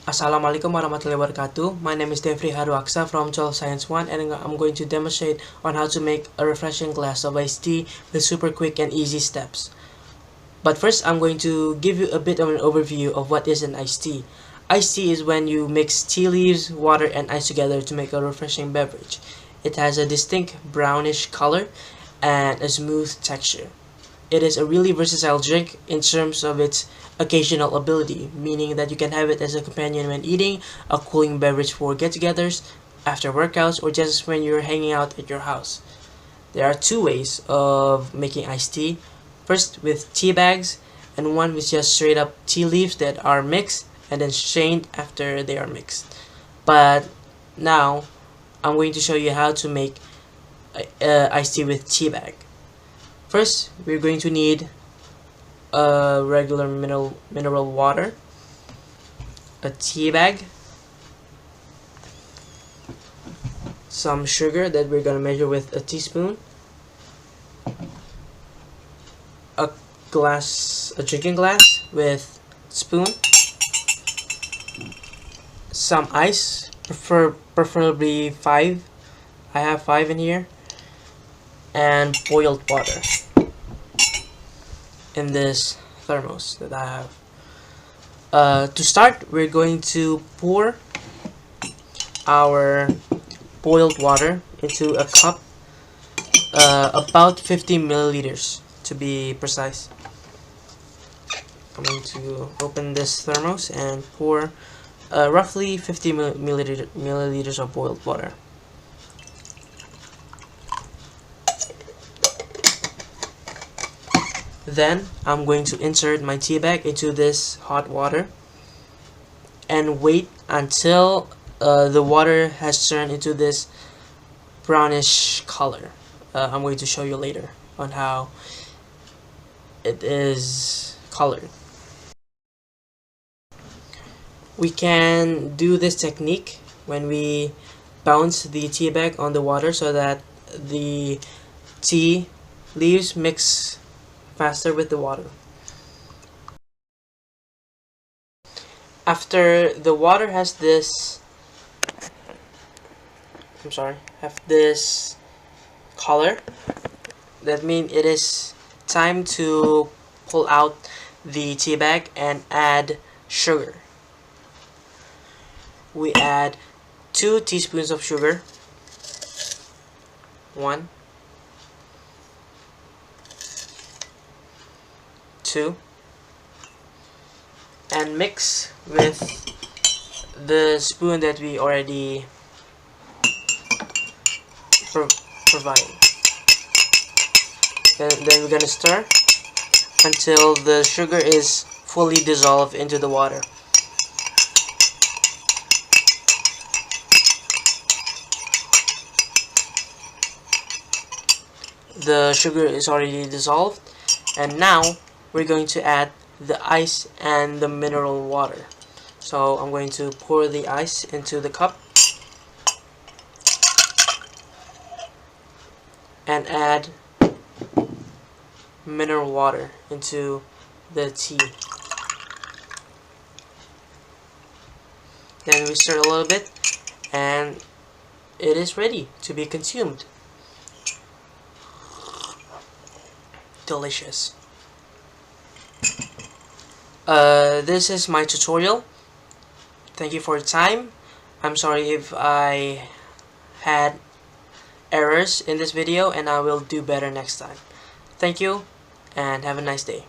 Assalamualaikum warahmatullahi wabarakatuh. My name is Deffry Chairuachsa from Chairuachsa Science 1, and I'm going to demonstrate on how to make a refreshing glass of iced tea with super quick and easy steps. But first, I'm going to give you a bit of an overview of what is an iced tea. Iced tea is when you mix tea leaves, water, and ice together to make a refreshing beverage. It has a distinct brownish color and a smooth texture. It is a really versatile drink in terms of its occasional ability, meaning that you can have it as a companion when eating, a cooling beverage for get-togethers, after workouts, or just when you're hanging out at your house. There are two ways of making iced tea. First with tea bags, and one with just straight up tea leaves that are mixed and then strained after they are mixed. But now I'm going to show you how to make iced tea with tea bag. First, we're going to need a regular mineral water, a tea bag, some sugar that we're going to measure with a teaspoon, a drinking glass with spoon, some ice, preferably 5. I have 5 in here, and boiled water in this thermos that I have. To start, we're going to pour our boiled water into a cup, about 50 milliliters to be precise. I'm going to open this thermos and pour roughly 50 milliliters of boiled water. Then I'm going to insert my tea bag into this hot water and wait until the water has turned into this brownish color. I'm going to show you later on how it is colored. We can do this technique when we bounce the tea bag on the water so that the tea leaves mix faster with the water. After the water has this color, that means it is time to pull out the tea bag and add sugar. We add 2 teaspoons of sugar, 1, 2, and mix with the spoon that we already provided. Then we're gonna stir until the sugar is fully dissolved into the water. The sugar is already dissolved, and now we're going to add the ice and the mineral water. So I'm going to pour the ice into the cup and add mineral water into the tea. Then we stir a little bit and it is ready to be consumed. Delicious. This is my tutorial. Thank you for your time. I'm sorry if I had errors in this video, and I will do better next time. Thank you and have a nice day.